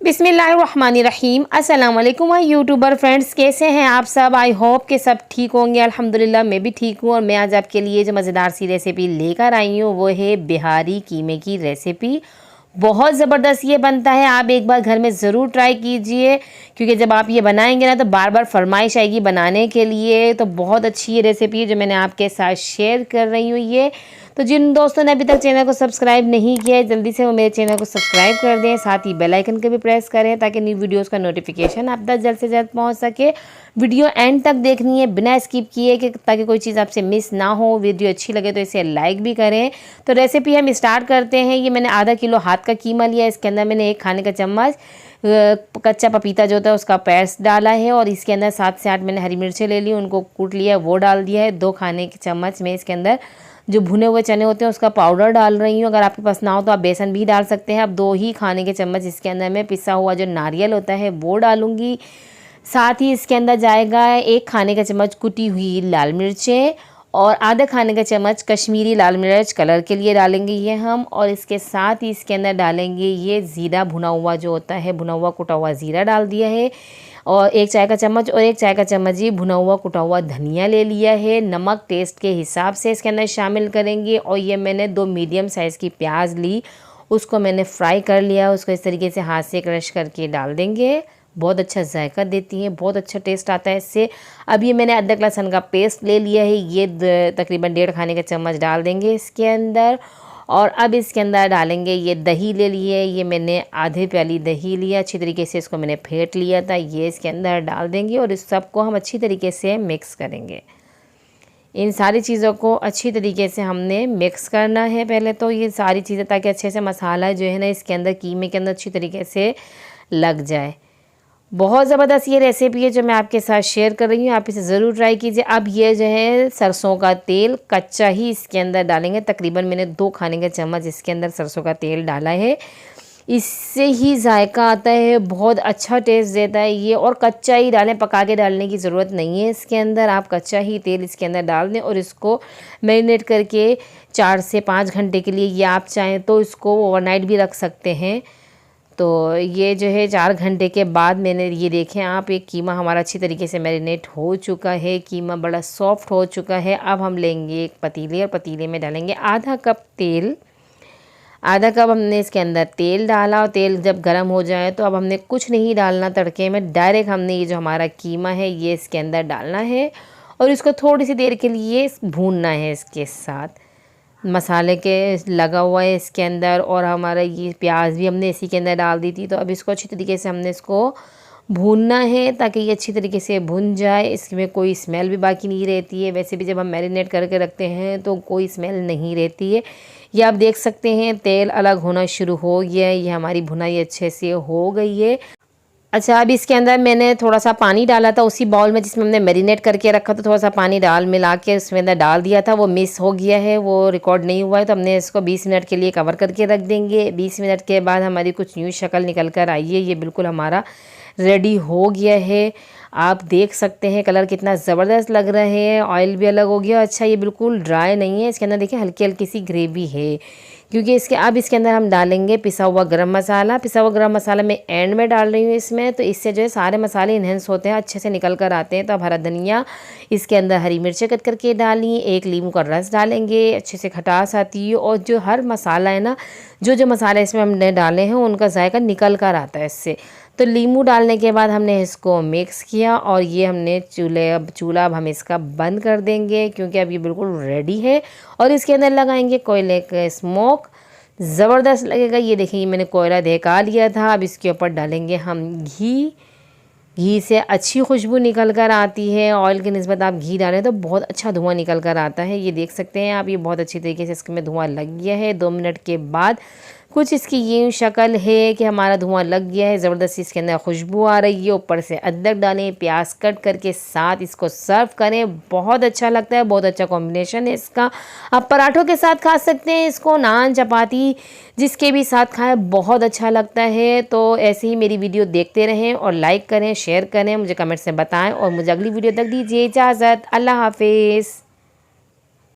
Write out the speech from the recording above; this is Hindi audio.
बिस्मिल्लाहिर्रहमानिर्रहीम। अस्सलाम वालेकुम माय यूट्यूबर फ्रेंड्स, कैसे हैं आप सब। आई होप कि सब ठीक होंगे। अल्हम्दुलिल्लाह मैं भी ठीक हूँ। और मैं आज आपके लिए जो मज़ेदार सी रेसिपी लेकर आई हूँ वो है बिहारी कीमे की रेसिपी। बहुत ज़बरदस्त ये बनता है, आप एक बार घर में ज़रूर ट्राई कीजिए, क्योंकि जब आप ये बनाएंगे ना तो बार बार फरमाइश आएगी बनाने के लिए। तो बहुत अच्छी ये रेसिपी है जो मैंने आपके साथ शेयर कर रही हूँ। ये तो जिन दोस्तों ने अभी तक चैनल को सब्सक्राइब नहीं किया है जल्दी से वो मेरे चैनल को सब्सक्राइब कर दें, साथ ही बेल आइकन को भी प्रेस करें ताकि न्यू वीडियोस का नोटिफिकेशन आप तक जल्द से जल्द पहुंच सके। वीडियो एंड तक देखनी है बिना स्किप किए कि ताकि कोई चीज़ आपसे मिस ना हो। वीडियो अच्छी लगे तो इसे लाइक भी करें। तो रेसिपी हम स्टार्ट करते हैं। ये मैंने आधा किलो हाथ का कीमा लिया, इसके अंदर मैंने 1 खाने का चम्मच कच्चा पपीता जो होता है उसका पेस्ट डाला है, और इसके अंदर 7 से 8 मैंने हरी मिर्चें ले ली, उनको कूट लिया, वो डाल दिया है। 2 खाने के चम्मच में इसके अंदर जो भुने हुए चने होते हैं उसका पाउडर डाल रही हूँ। अगर आपके पास ना हो तो आप बेसन भी डाल सकते हैं। अब 2 ही खाने के चम्मच इसके अंदर मैं पिसा हुआ जो नारियल होता है वो डालूंगी। साथ ही इसके अंदर जाएगा 1 खाने का चम्मच कुटी हुई लाल मिर्चें, और आधा खाने का चम्मच कश्मीरी लाल मिर्च कलर के लिए डालेंगे ये हम। और इसके साथ ही इसके अंदर डालेंगे ये ज़ीरा भुना हुआ जो होता है, भुना हुआ कुटा हुआ ज़ीरा डाल दिया है, और 1 चाय का चम्मच और 1 चाय का चम्मच ही भुना हुआ कुटा हुआ धनिया ले लिया है। नमक टेस्ट के हिसाब से इसके अंदर शामिल करेंगे। और ये मैंने 2 मीडियम साइज़ की प्याज ली, उसको मैंने फ्राई कर लिया, उसको इस तरीके से हाथ से क्रश करके डाल देंगे। बहुत अच्छा जायका देती है, बहुत अच्छा टेस्ट आता है इससे। अब ये मैंने अदरक लहसुन का पेस्ट ले लिया है, ये तकरीबन 1.5 खाने का चम्मच डाल देंगे इसके अंदर। और अब इसके अंदर डालेंगे ये दही ले लिए, ये मैंने आधे प्याली दही लिया, अच्छी तरीके से इसको मैंने फेंट लिया था, ये इसके अंदर डाल देंगे। और इस सबको हम अच्छी तरीके से मिक्स करेंगे। इन सारी चीज़ों को अच्छी तरीके से हमने मिक्स करना है पहले तो ये सारी चीज़ें, ताकि अच्छे से मसाला जो है ना इसके अंदर कीमे के अंदर अच्छी तरीके से लग जाए। बहुत ज़बरदस्त ये रेसिपी है जो मैं आपके साथ शेयर कर रही हूँ, आप इसे ज़रूर ट्राई कीजिए। अब ये जो है सरसों का तेल कच्चा ही इसके अंदर डालेंगे, तकरीबन मैंने 2 खाने का चम्मच इसके अंदर सरसों का तेल डाला है। इससे ही जायका आता है, बहुत अच्छा टेस्ट देता है ये। और कच्चा ही डालें, पका के डालने की ज़रूरत नहीं है इसके अंदर, आप कच्चा ही तेल इसके अंदर डाल दें और इसको मैरिनेट करके 4 से 5 घंटे के लिए, या आप चाहें तो इसको ओवरनाइट भी रख सकते हैं। तो ये जो है 4 घंटे के बाद मैंने ये देखें आप, एक कीमा हमारा अच्छी तरीके से मैरिनेट हो चुका है, कीमा बड़ा सॉफ्ट हो चुका है। अब हम लेंगे एक पतीले, और पतीले में डालेंगे आधा कप तेल। आधा कप हमने इसके अंदर तेल डाला, और तेल जब गर्म हो जाए तो अब हमने कुछ नहीं डालना तड़के में, डायरेक्ट हमने ये जो हमारा कीमा है ये इसके अंदर डालना है, और इसको थोड़ी सी देर के लिए भूनना है इसके साथ। मसाले के लगा हुआ है इसके अंदर, और हमारा ये प्याज भी हमने इसी के अंदर डाल दी थी। तो अब इसको अच्छी तरीके से हमने इसको भूनना है ताकि ये अच्छी तरीके से भुन जाए, इसमें कोई स्मेल भी बाकी नहीं रहती है। वैसे भी जब हम मैरिनेट करके रखते हैं तो कोई स्मेल नहीं रहती है। ये आप देख सकते हैं तेल अलग होना शुरू हो गया है, ये हमारी भुनाई अच्छे से हो गई है। अच्छा, अब इसके अंदर मैंने थोड़ा सा पानी डाला था उसी बाउल में जिसमें हमने मैरिनेट करके रखा था, थोड़ा सा पानी डाल मिला के उसमें अंदर डाल दिया था, वो मिस हो गया है, वो रिकॉर्ड नहीं हुआ है। तो हमने इसको 20 मिनट के लिए कवर करके रख देंगे। 20 मिनट के बाद हमारी कुछ न्यू शक्ल निकल कर आई है, ये बिल्कुल हमारा रेडी हो गया है। आप देख सकते हैं कलर कितना ज़बरदस्त लग रहा है, ऑयल भी अलग हो गया। अच्छा, ये बिल्कुल ड्राई नहीं है, इसके अंदर देखिए हल्की हल्की सी ग्रेवी है, क्योंकि अब इसके अंदर हम डालेंगे पिसा हुआ गरम मसाला। पिसा हुआ गरम मसाला मैं एंड में डाल रही हूँ इसमें, तो इससे जो है सारे मसाले इन्हेंस होते हैं, अच्छे से निकल कर आते हैं। तो अब हरा धनिया, इसके अंदर हरी मिर्चें कट करके डाली, 1 नींबू का रस डालेंगे, अच्छे से खटास आती है। और जो हर मसाला है ना, जो मसाले इसमें हमने डाले हैं उनका जायका निकल कर आता है इससे। तो नींबू डालने के बाद हमने इसको मिक्स किया, और ये हमने चूल्हा अब हम इसका बंद कर देंगे, क्योंकि अब ये बिल्कुल रेडी है। और इसके अंदर लगाएंगे कोयले का स्मोक, ज़बरदस्त लगेगा। ये देखिए मैंने कोयला दहका लिया था। अब इसके ऊपर डालेंगे हम घी। घी से अच्छी खुशबू निकल कर आती है, ऑयल की निस्बत आप घी डालें तो बहुत अच्छा धुआं निकल कर आता है। ये देख सकते हैं आप, ये बहुत अच्छी तरीके से इसमें धुआं लग गया है। 2 मिनट के बाद कुछ इसकी ये शक्ल है कि हमारा धुआं लग गया है, ज़बरदस्त इसके अंदर खुशबू आ रही है। ऊपर से अदरक डालें, प्याज कट करके साथ इसको सर्व करें, बहुत अच्छा लगता है, बहुत अच्छा कॉम्बिनेशन है इसका। आप पराठों के साथ खा सकते हैं इसको, नान चपाती जिसके भी साथ खाएं, बहुत अच्छा लगता है। तो ऐसे ही मेरी वीडियो देखते रहें, और लाइक करें, शेयर करें, मुझे कमेंट्स में बताएं, और मुझे अगली वीडियो तक दीजिए इजाज़त। अल्लाह हाफिज़।